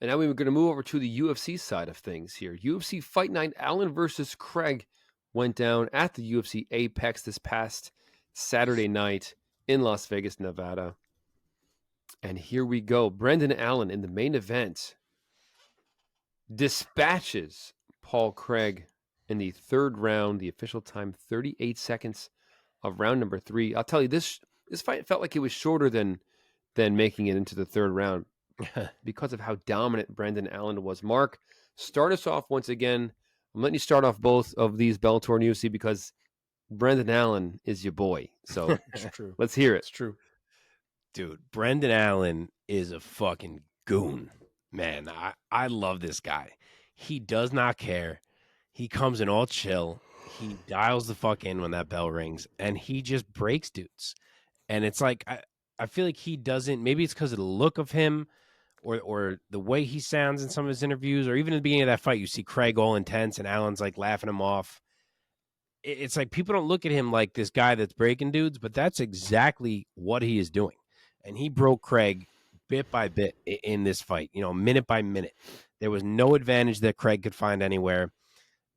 And now we're going to move over to the UFC side of things here. UFC Fight Night, Allen versus Craig went down at the UFC Apex this past Saturday night in Las Vegas, Nevada. And here we go. Brendan Allen in the main event dispatches Paul Craig in the third round. The official time, 38 seconds of round number 3. I'll tell you, this fight felt like it was shorter than making it into the third round because of how dominant Brendan Allen was. Mark, start us off once again. I'm letting you start off both of these Bellator and UFC because Brendan Allen is your boy. So It's true. Let's hear it. It's true. Dude, Brendan Allen is a fucking goon. Man, I love this guy. He does not care. He comes in all chill. He dials the fuck in when that bell rings, and he just breaks dudes. And it's like, I feel like he doesn't, maybe it's because of the look of him or the way he sounds in some of his interviews, or even at the beginning of that fight, you see Craig all intense and Allen's like laughing him off. It's like people don't look at him like this guy that's breaking dudes, but that's exactly what he is doing. And he broke Craig bit by bit in this fight, minute by minute. There was no advantage that Craig could find anywhere.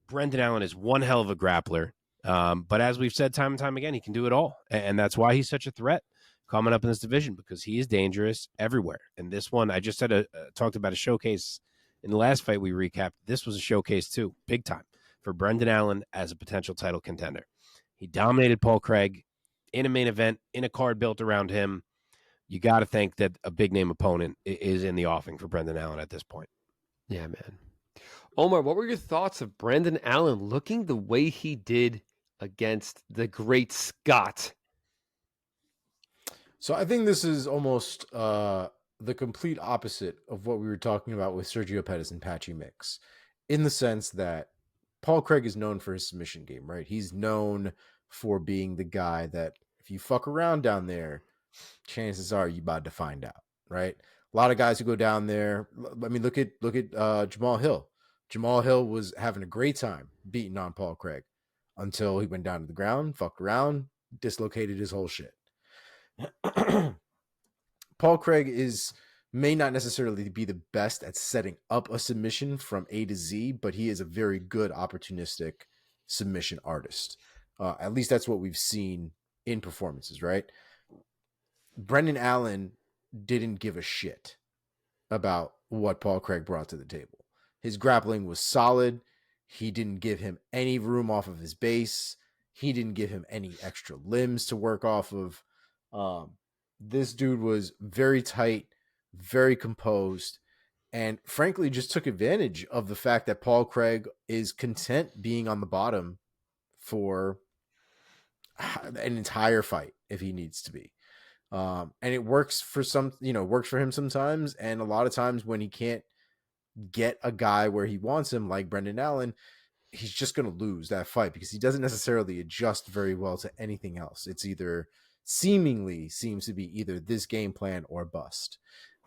Brendan Allen is one hell of a grappler. But as we've said time and time again, he can do it all. And that's why he's such a threat coming up in this division, because he is dangerous everywhere. And this one, I just talked about a showcase in the last fight we recapped. This was a showcase too, big time, for Brendan Allen as a potential title contender. He dominated Paul Craig in a main event, in a card built around him. You got to think that a big name opponent is in the offing for Brendan Allen at this point. Yeah, man. Omar, what were your thoughts of Brendan Allen looking the way he did against the great Scott? So I think this is almost the complete opposite of what we were talking about with Sergio Pettis and Patchy Mix, in the sense that Paul Craig is known for his submission game, right? He's known for being the guy that if you fuck around down there, chances are you about to find out, right? A lot of guys who go down there. I mean, look at Jamal Hill. Jamal Hill was having a great time beating on Paul Craig until he went down to the ground, fucked around, dislocated his whole shit. Paul Craig may not necessarily be the best at setting up a submission from A to Z, but he is a very good opportunistic submission artist. At least that's what we've seen in performances, right? Brendan Allen didn't give a shit about what Paul Craig brought to the table. His grappling was solid. He didn't give him any room off of his base. He didn't give him any extra limbs to work off of. This dude was very tight, very composed, and frankly just took advantage of the fact that Paul Craig is content being on the bottom for an entire fight if he needs to be. And it works for works for him sometimes. And a lot of times when he can't get a guy where he wants him, like Brendan Allen, he's just going to lose that fight because he doesn't necessarily adjust very well to anything else. It's seems to be either this game plan or bust.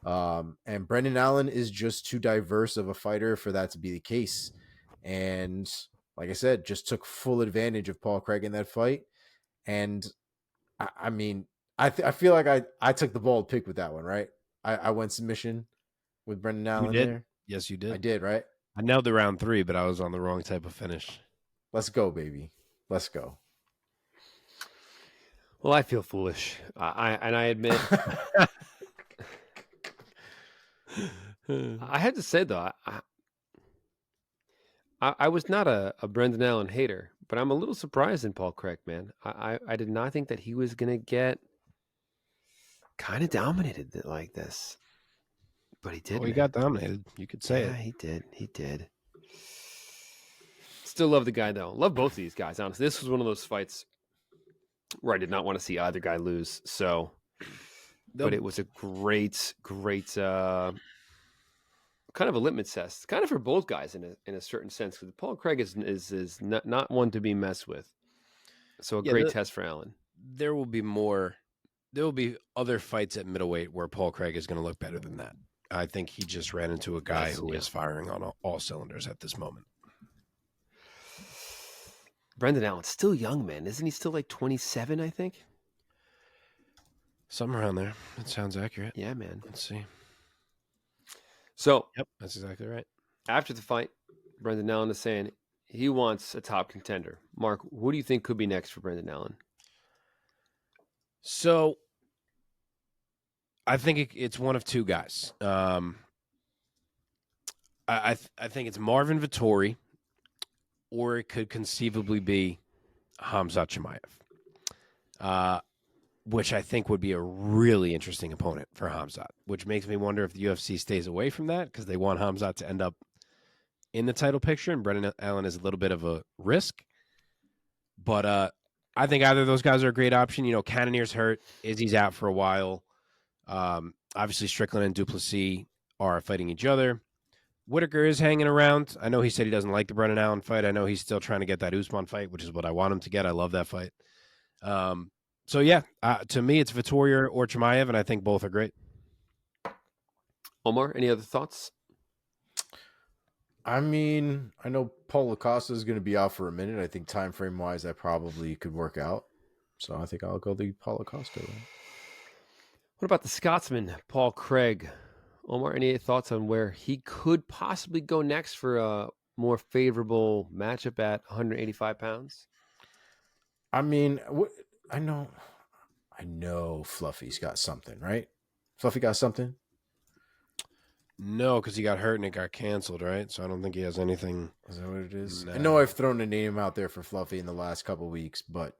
And Brendan Allen is just too diverse of a fighter for that to be the case. And like I said, just took full advantage of Paul Craig in that fight. And I mean, I feel like I took the bold pick with that one, right? I went submission with Brendan Allen there. Yes, you did. I did, right? I nailed the round 3, but I was on the wrong type of finish. Let's go, baby. Let's go. Well, I feel foolish. I admit. I had to say, though, I was not a Brendan Allen hater, but I'm a little surprised in Paul Craig, man. I did not think that he was going to get kind of dominated like this. But he did. Oh, he got dominated. You could say it. He did. He did. Still love the guy, though. Love both of these guys, honestly. This was one of those fights where I did not want to see either guy lose. So, but it was a great kind of a litmus test, kind of for both guys in a certain sense. Because Paul Craig is not one to be messed with. So a great test for Allen. There will be other fights at middleweight where Paul Craig is going to look better than that. I think he just ran into a guy who is firing on all cylinders at this moment. Brendan Allen's still young, man. Isn't he still like 27, I think? Something around there. That sounds accurate. Yeah, man. Let's see. So Yep, that's exactly right. after the fight, Brendan Allen is saying he wants a top contender. Mark, who do you think could be next for Brendan Allen? So I think it's one of two guys. I think it's Marvin Vettori, or it could conceivably be Hamzat Chimaev, which I think would be a really interesting opponent for Hamzat, which makes me wonder if the UFC stays away from that because they want Hamzat to end up in the title picture, and Brendan Allen is a little bit of a risk. But I think either of those guys are a great option. You know, Cannonier's hurt. Izzy's out for a while. Obviously, Strickland and Duplessis are fighting each other. Whitaker is hanging around. I know he said he doesn't like the Brendan Allen fight. I know he's still trying to get that Usman fight, which is what I want him to get. I love that fight. So, yeah, to me, it's Vettori or Chimaev, and I think both are great. Omar, any other thoughts? I mean, I know Paul Acosta is going to be out for a minute. I think time frame wise, that probably could work out. So I think I'll go the Paul Acosta way. What about the Scotsman, Paul Craig? Omar, any thoughts on where he could possibly go next for a more favorable matchup at 185 pounds? I mean, I know Fluffy's got something, right? Fluffy got something? No, because he got hurt and it got canceled, right? So I don't think he has anything. Is that what it is? No. I know I've thrown a name out there for Fluffy in the last couple of weeks, but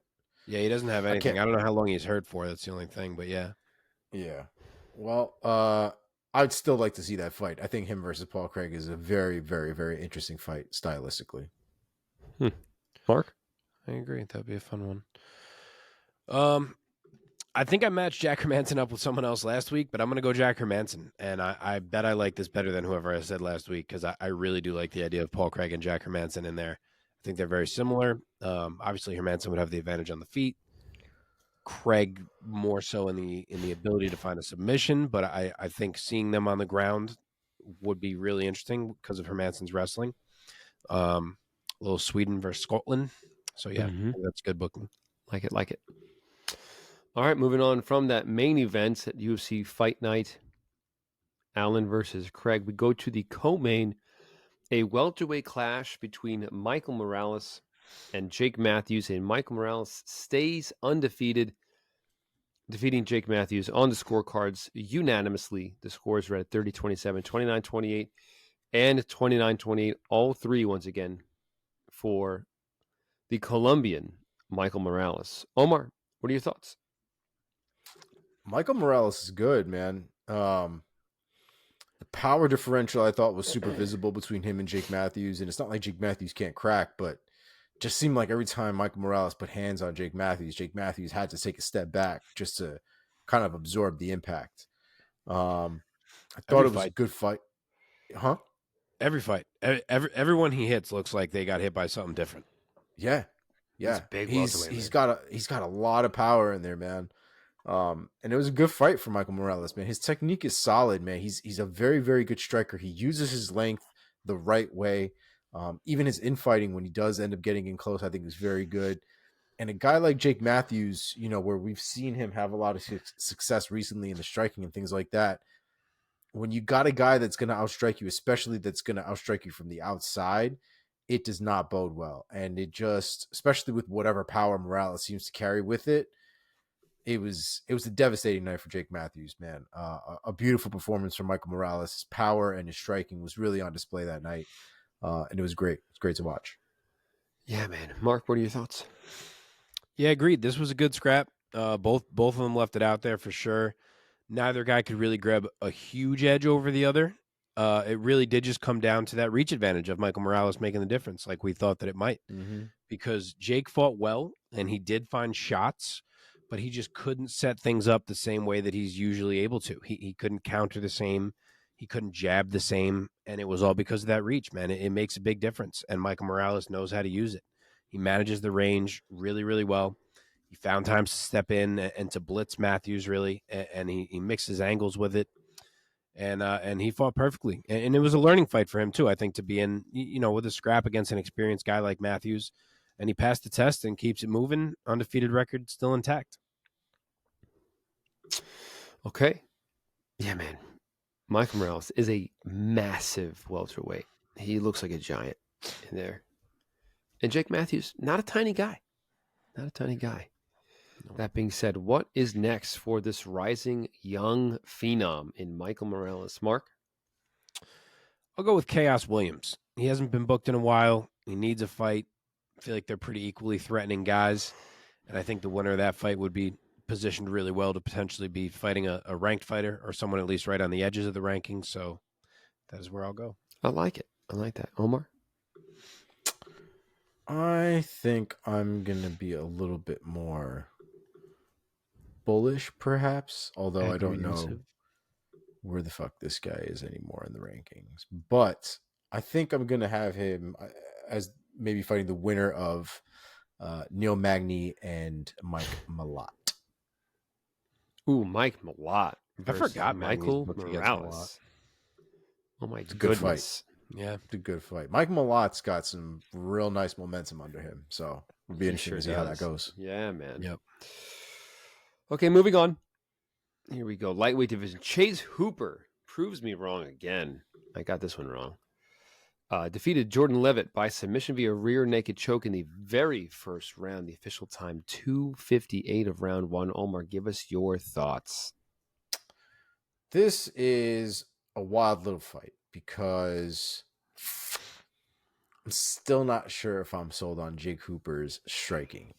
Yeah, he doesn't have anything. I don't know how long he's hurt for. That's the only thing, but yeah. Yeah. Well, I'd still like to see that fight. I think him versus Paul Craig is a very, very, very interesting fight stylistically. Mark? I agree. That'd be a fun one. I think I matched Jack Hermanson up with someone else last week, but I'm going to go Jack Hermanson. And I bet I like this better than whoever I said last week because I really do like the idea of Paul Craig and Jack Hermanson in there. I think they're very similar. Obviously, Hermanson would have the advantage on the feet. Craig more so in the ability to find a submission, but I think seeing them on the ground would be really interesting because of Hermanson's wrestling. A little Sweden versus Scotland. So, yeah, that's good booking. Like it. All right, moving on from that main event at UFC Fight Night, Allen versus Craig, we go to the co-main, a welterweight clash between Michael Morales and Jake Matthews, and Michael Morales stays undefeated, defeating Jake Matthews on the scorecards unanimously. The scores were at 30-27, 29-28, and 29-28, all three once again for the Colombian Michael Morales. Omar, what are your thoughts? Michael Morales is good, man. The power differential I thought was super visible between him and Jake Matthews, and it's not like Jake Matthews can't crack, but just seemed like every time Michael Morales put hands on Jake Matthews had to take a step back just to kind of absorb the impact. I thought it was a good fight. Huh? Every fight. Everyone he hits looks like they got hit by something different. Yeah. He's got a lot of power in there, man. And it was a good fight for Michael Morales, man. His technique is solid, man. He's a very, very good striker. He uses his length the right way. Even his infighting, when he does end up getting in close, I think is very good. And a guy like Jake Matthews, you know, where we've seen him have a lot of success recently in the striking and things like that. When you got a guy that's going to outstrike you, especially that's going to outstrike you from the outside, it does not bode well. And it just, especially with whatever power Morales seems to carry with it, it was a devastating night for Jake Matthews, man. A beautiful performance from Michael Morales. His power and his striking was really on display that night. And it was great. It's great to watch. Yeah, man. Mark, what are your thoughts? Yeah, agreed. This was a good scrap. Both of them left it out there for sure. Neither guy could really grab a huge edge over the other. It really did just come down to that reach advantage of Michael Morales making the difference, like we thought that it might. Because Jake fought well, and he did find shots, but he just couldn't set things up the same way that he's usually able to. He couldn't counter the same. He couldn't jab the same, and it was all because of that reach, man. It makes a big difference, and Michael Morales knows how to use it. He manages the range really, really well. He found times to step in and to blitz Matthews, really, and he mixes angles with it, and he fought perfectly. And it was a learning fight for him, too, I think, to be in, you know, with a scrap against an experienced guy like Matthews, and he passed the test and keeps it moving, undefeated record still intact. Okay. Yeah, man. Michael Morales is a massive welterweight. He looks like a giant in there. And Jake Matthews, not a tiny guy. Not a tiny guy. No. That being said, what is next for this rising young phenom in Michael Morales? Mark? I'll go with Chaos Williams. He hasn't been booked in a while. He needs a fight. I feel like they're pretty equally threatening guys. And I think the winner of that fight would be positioned really well to potentially be fighting a ranked fighter or someone at least right on the edges of the rankings. So that is where I'll go. I like it. I like that. Omar? I think I'm going to be a little bit more bullish, perhaps, although I don't know Apprehensive. where the fuck this guy is anymore in the rankings. But I think I'm going to have him as maybe fighting the winner of Neil Magny and Mike Malott. Ooh, Mike Malott. I forgot Michael Magny's booked against Morales. Oh my a good fight. goodness. Yeah. It's a good fight. Mike Malott's got some real nice momentum under him. So it'll be He interesting sure to see how that does. goes. Yeah, man. Yep. Okay, moving on. Here we go. Lightweight division. Chase Hooper proves me wrong again. I got this one wrong. Defeated Jordan Leavitt by submission via rear naked choke in the very first round. The official time 2:58 of round one. Omar, give us your thoughts. This is a wild little fight because I'm still not sure if I'm sold on Jake Hooper's striking.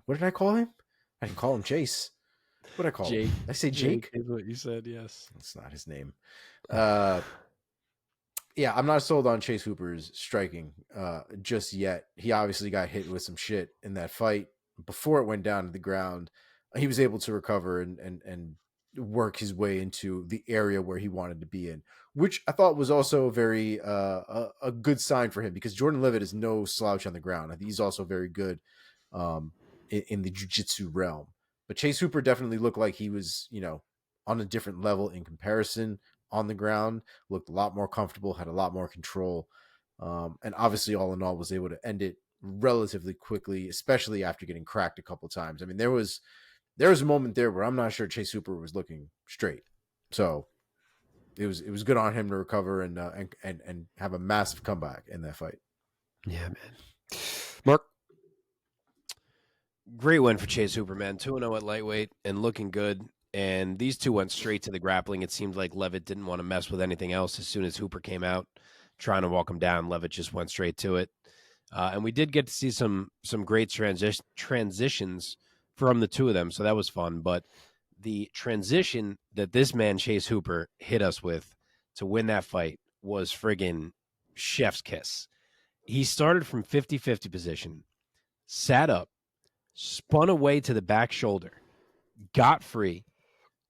What did I call him? I didn't call him Chase. What did I call him? Did I say Jake? is what you said, yes. That's not his name. Yeah, I'm not sold on Chase Hooper's striking just yet. He obviously got hit with some shit in that fight. Before it went down to the ground, he was able to recover and work his way into the area where he wanted to be in, which I thought was also very a good sign for him because Jordan Leavitt is no slouch on the ground. I think he's also very good in the jiu-jitsu realm. But Chase Hooper definitely looked like he was, on a different level in comparison on the ground, looked a lot more comfortable, had a lot more control. And obviously, all in all, was able to end it relatively quickly, especially after getting cracked a couple times. I mean, there was a moment there where I'm not sure Chase Hooper was looking straight. So it was good on him to recover and have a massive comeback in that fight. Yeah, man. Mark? Great win for Chase Hooper, man. 2-0 at lightweight and looking good. And these two went straight to the grappling. It seemed like Leavitt didn't want to mess with anything else. As soon as Hooper came out trying to walk him down, Leavitt just went straight to it. And we did get to see some great transitions from the two of them, so that was fun. But the transition that this man, Chase Hooper, hit us with to win that fight was friggin' chef's kiss. He started from 50-50 position, sat up, spun away to the back shoulder, got free,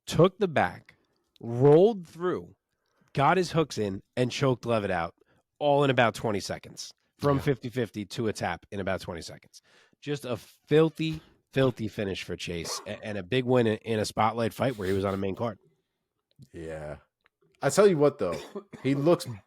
took the back, rolled through, got his hooks in, and choked Leavitt out all in about 20 seconds. From 50-50 to a tap in about 20 seconds. Just a filthy finish for Chase and a big win in a spotlight fight where he was on a main card. Yeah. I tell you what, though, he looks better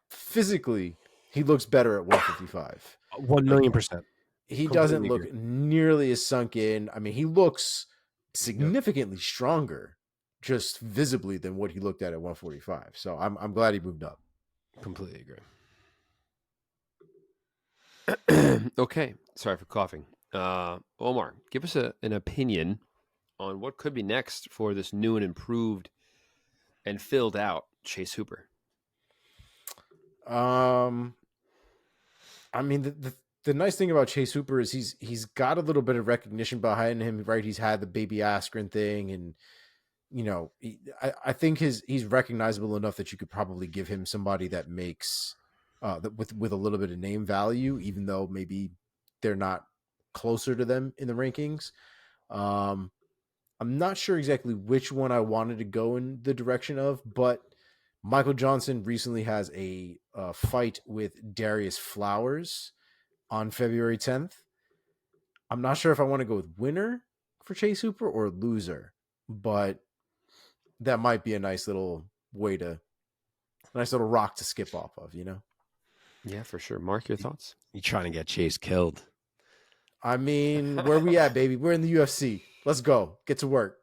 at 155. 1,000,000%. He doesn't look nearly as sunk in. I mean, he looks significantly stronger, just visibly, than what he looked at 145. So I'm glad he moved up. Completely agree. Okay. Sorry for coughing. Omar, give us an opinion on what could be next for this new and improved and filled out Chase Hooper. I mean, the nice thing about Chase Hooper is he's got a little bit of recognition behind him, right? He's had the Baby Askren thing, and I think he's recognizable enough that you could probably give him somebody that makes with a little bit of name value, even though maybe they're not closer to them in the rankings. I'm not sure exactly which one I wanted to go in the direction of, but Michael Johnson recently has a fight with Darius Flowers on February 10th. I'm not sure if I want to go with winner for Chase Hooper or loser, but that might be a nice little rock to skip off of, Yeah, for sure. Mark, your thoughts? You trying to get Chase killed. I mean, where we at, baby? We're in the UFC. Let's go. Get to work.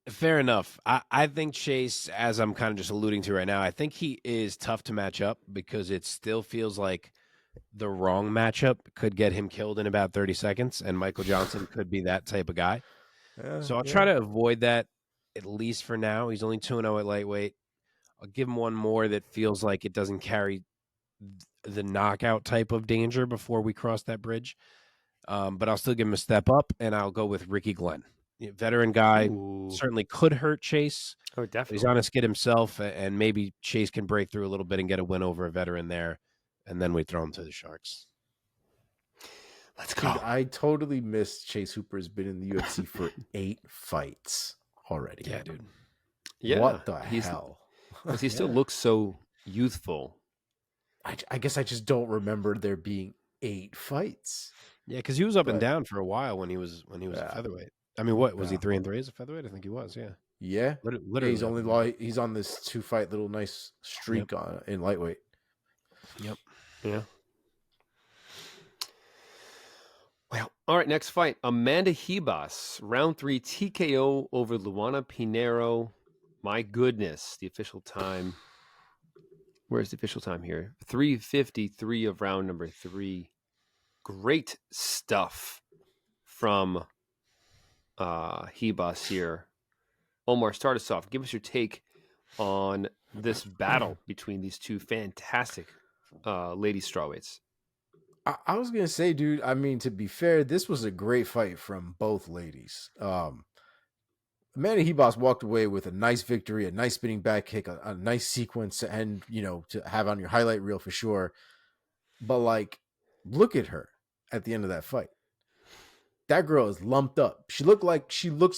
Fair enough. I think Chase, as I'm kind of just alluding to right now, I think he is tough to match up because it still feels like the wrong matchup could get him killed in about 30 seconds, and Michael Johnson could be that type of guy. So I'll try to avoid that, at least for now. He's only 2-0 at lightweight. I'll give him one more that feels like it doesn't carry the knockout type of danger before we cross that bridge. But I'll still give him a step up, and I'll go with Ricky Glenn. Veteran guy, Ooh. certainly could hurt Chase. Oh, But definitely. he's on a skid himself, and maybe Chase can break through a little bit and get a win over a veteran there, and then we throw him to the Sharks. Let's go. Dude, I totally missed Chase Hooper has been in the UFC for 8 fights already. Yeah, dude. Yeah. What the hell? Because he still looks so youthful. I guess I just don't remember there being 8 fights. Yeah, because he was up and But- down for a while when he was a featherweight. I mean, what was he 3-3 as a featherweight? I think he was. Yeah, Yeah. literally. He's only he's on this 2-fight little nice streak in lightweight. Yep. Yeah. Well, all right. Next fight: Amanda Ribas, round 3 TKO over Luana Pinheiro. My goodness, the official time. Where's the official time here? 3:53 of round number 3. Great stuff from Ribas here. Omar, start us off. Give us your take on this battle between these two fantastic lady strawweights. I was gonna say, dude. I mean, to be fair, this was a great fight from both ladies. Amanda Ribas walked away with a nice victory, a nice spinning back kick, a nice sequence to end, to have on your highlight reel for sure. But like, look at her at the end of that fight. That girl is lumped up. She looks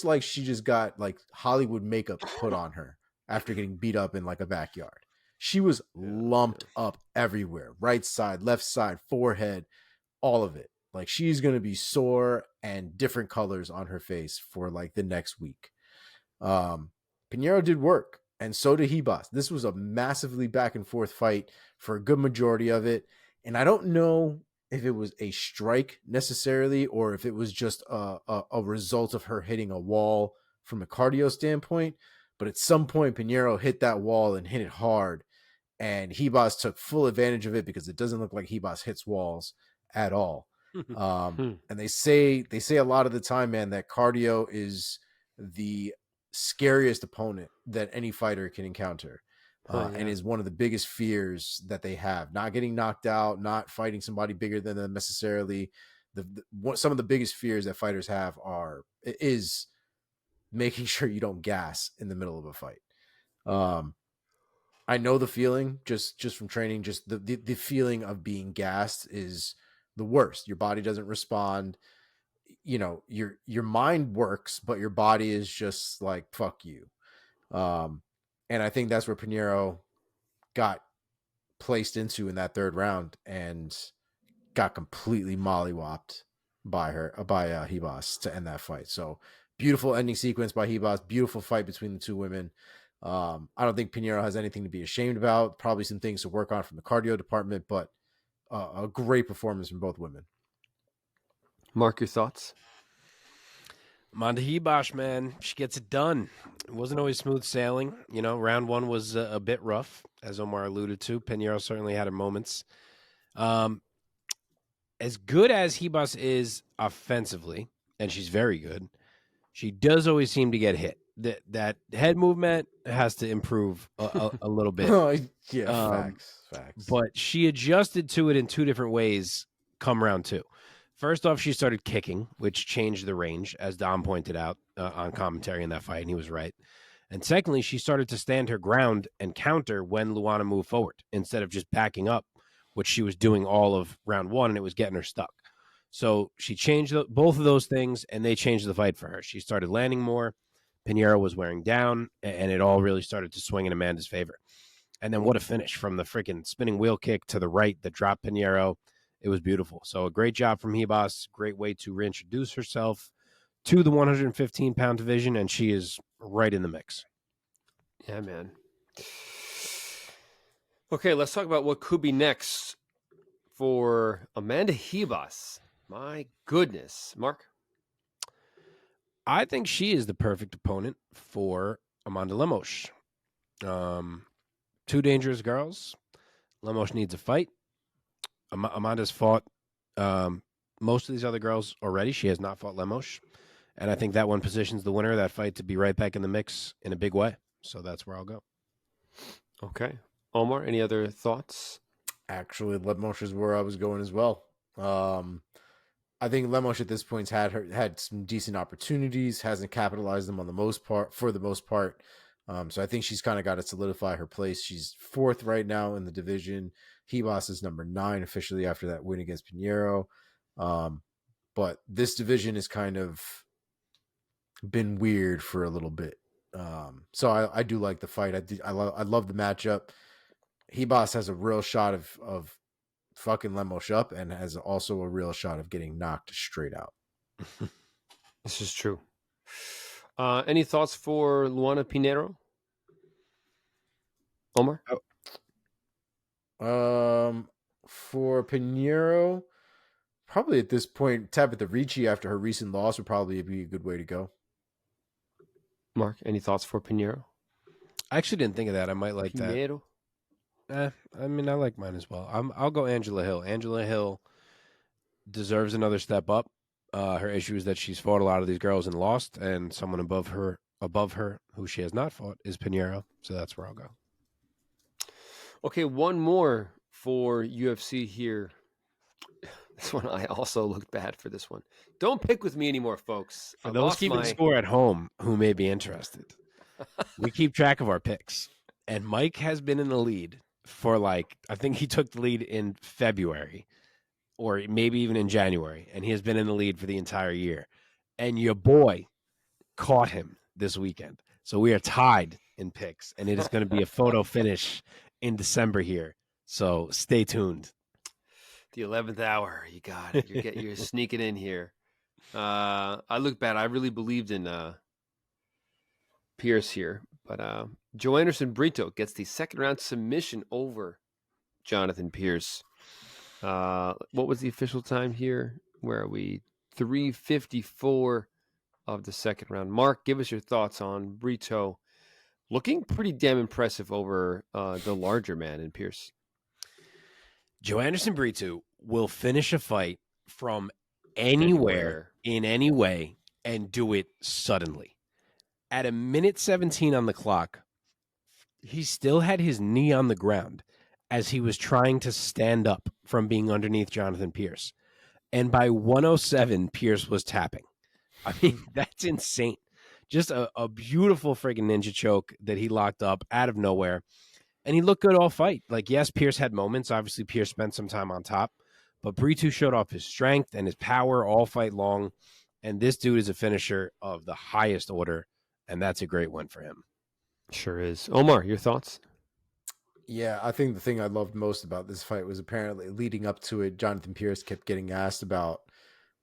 like she just got like Hollywood makeup put on her after getting beat up in like a backyard. She was lumped up everywhere. Right side, left side, forehead, all of it. Like she's going to be sore and different colors on her face for like the next week. Pinheiro did work, and so did Ribas. This was a massively back and forth fight for a good majority of it. And I don't know if it was a strike necessarily, or if it was just a result of her hitting a wall from a cardio standpoint. But at some point, Pinheiro hit that wall and hit it hard, and Ribas took full advantage of it because it doesn't look like Ribas hits walls at all. And they say a lot of the time, man, that cardio is the scariest opponent that any fighter can encounter. And is one of the biggest fears that they have. Not getting knocked out, not fighting somebody bigger than them necessarily. Some of the biggest fears that fighters have is making sure you don't gas in the middle of a fight. I know the feeling just from training. Just the feeling of being gassed is the worst. Your body doesn't respond. Your mind works, but your body is just like, fuck you. And I think that's where Pinheiro got placed into in that third round and got completely mollywopped by Ribas to end that fight. So beautiful ending sequence by Ribas. Beautiful fight between the two women. I don't think Pinheiro has anything to be ashamed about. Probably some things to work on from the cardio department, but a great performance from both women. Mark, your thoughts? Amanda Ribas, man, she gets it done. It wasn't always smooth sailing. Round 1 was a bit rough, as Omar alluded to. Pinheiro certainly had her moments. As good as Ribas is offensively, and she's very good, she does always seem to get hit. That head movement has to improve a little bit. Facts. But she adjusted to it in 2 different ways come round 2. First off, she started kicking, which changed the range, as Dom pointed out on commentary in that fight, and he was right. And secondly, she started to stand her ground and counter when Luana moved forward instead of just backing up, which she was doing all of round 1, and it was getting her stuck. So she changed both of those things, and they changed the fight for her. She started landing more. Pinheiro was wearing down, and it all really started to swing in Amanda's favor. And then what a finish from the freaking spinning wheel kick to the right that dropped Pinheiro. It was beautiful. So a great job from Ribas. Great way to reintroduce herself to the 115-pound division, and she is right in the mix. Yeah, man. Okay, let's talk about what could be next for Amanda Ribas. My goodness. Mark? I think she is the perfect opponent for Amanda Lemos. 2 dangerous girls. Lemos needs a fight. Amanda's fought most of these other girls already. She has not fought Lemos. And I think that one positions the winner of that fight to be right back in the mix in a big way. So that's where I'll go. Okay. Omar, any other thoughts? Actually, Lemos is where I was going as well. I think Lemos at this point had some decent opportunities, hasn't capitalized them on the most part for the most part. So I think she's kind of got to solidify her place. She's 4th right now in the division. Ribas is number 9 officially after that win against Pinheiro. But this division has kind of been weird for a little bit. So I do like the fight. I love the matchup. Ribas has a real shot of fucking Lemos up and has also a real shot of getting knocked straight out. This is true. Any thoughts for Luana Pinheiro? Omar? For Pinheiro, probably at this point, Tabitha Ricci after her recent loss would probably be a good way to go. Mark, any thoughts for Pinheiro? I actually didn't think of that. I might like Pinheiro? that. I mean, I like mine as well. I'll go Angela Hill. Angela Hill deserves another step up. Her issue is that she's fought a lot of these girls and lost, and someone above her who she has not fought is Pinheiro. So that's where I'll go. Okay, one more for UFC here. This one, I also looked bad for this one. Don't pick with me anymore, folks. For those keeping score at home who may be interested, we keep track of our picks. And Mike has been in the lead for I think he took the lead in February or maybe even in January. And he has been in the lead for the entire year. And your boy caught him this weekend. So we are tied in picks. And it is going to be a photo finish in December here. So stay tuned. The 11th hour, you got it. You're sneaking in here. I look bad. I really believed in Pearce here, but Joanderson Brito gets the 2nd round submission over Jonathan Pearce. What was the official time here? Where are we? 3:54 of the 2nd round. Mark, give us your thoughts on Brito looking pretty damn impressive over the larger man in Pearce. Joanderson Brito will finish a fight from anywhere in any way and do it suddenly. At 1:17 on the clock, he still had his knee on the ground as he was trying to stand up from being underneath Jonathan Pearce. And by 1:07, Pearce was tapping. I mean, that's insane. Just a beautiful friggin' ninja choke that he locked up out of nowhere. And he looked good all fight. Yes, Pearce had moments. Obviously, Pearce spent some time on top. But Brito showed off his strength and his power all fight long. And this dude is a finisher of the highest order. And that's a great win for him. Sure is. Omar, your thoughts? Yeah, I think the thing I loved most about this fight was apparently leading up to it, Jonathan Pearce kept getting asked about,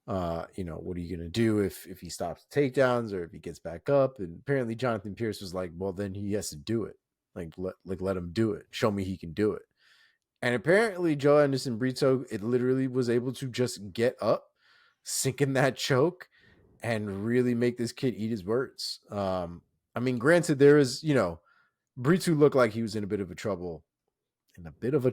what are you going to do if he stops takedowns or if he gets back up? And apparently Jonathan Pearce was like, well, then he has to do it. Let him do it. Show me he can do it. And apparently Joanderson Brito, it literally was able to just get up, sink in that choke, and really make this kid eat his words. I mean, granted, there is, Brito looked like he was in a bit of trouble. He looked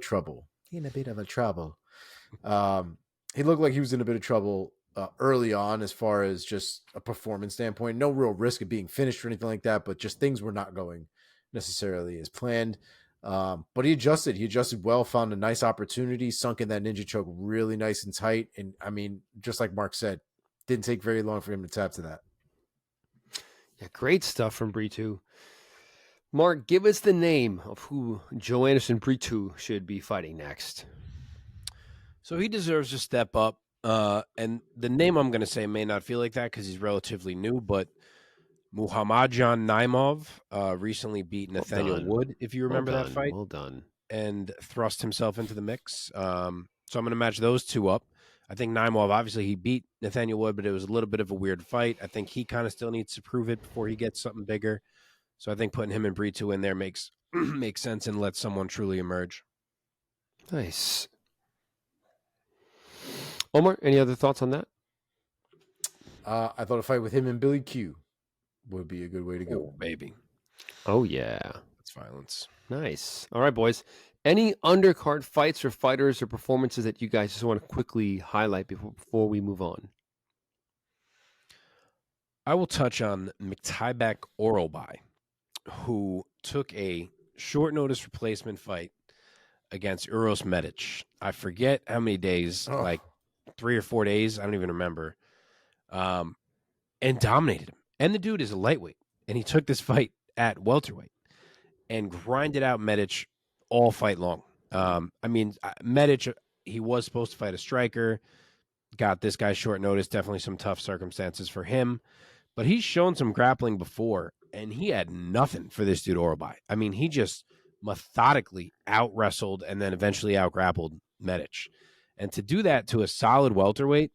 like he was in a bit of trouble early on as far as just a performance standpoint. No real risk of being finished or anything like that, but just things were not going necessarily as planned. But he adjusted. He adjusted well, found a nice opportunity, sunk in that ninja choke really nice and tight. And I mean, just like Mark said, didn't take very long for him to tap to that. Yeah, great stuff from Brito. Mark, give us the name of who Joanderson Brito should be fighting next. So he deserves to step up. And the name I'm going to say may not feel like that because he's relatively new, but Muhammadjan Naimov recently beat Nathaniel Wood, if you remember that fight. Well done. And thrust himself into the mix. So I'm going to match those two up. I think Naimov, obviously, he beat Nathaniel Wood, but it was a little bit of a weird fight. I think he kind of still needs to prove it before he gets something bigger. So I think putting him and Brito in there makes sense and lets someone truly emerge. Nice. Omar, any other thoughts on that? I thought a fight with him and Billy Q would be a good way to go. Oh, baby. Oh, yeah. That's violence. Nice. All right, boys. Any undercard fights or fighters or performances that you guys just want to quickly highlight before we move on? I will touch on Mktybek Orolbai, who took a short notice replacement fight against Uros Medic. I forget how many days, like 3 or 4 days. I don't even remember. And dominated him. And the dude is a lightweight. And he took this fight at welterweight and grinded out Medic all fight long. Medic, he was supposed to fight a striker. Got this guy short notice. Definitely some tough circumstances for him. But he's shown some grappling before, and he had nothing for this dude Orolbai. I mean, he just methodically out-wrestled and then eventually out-grappled Medic. And to do that to a solid welterweight,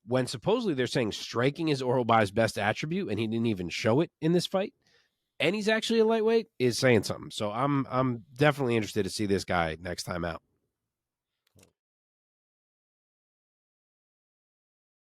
when supposedly they're saying striking is Orolbai's best attribute, and he didn't even show it in this fight, and he's actually a lightweight, is saying something. So I'm definitely interested to see this guy next time out.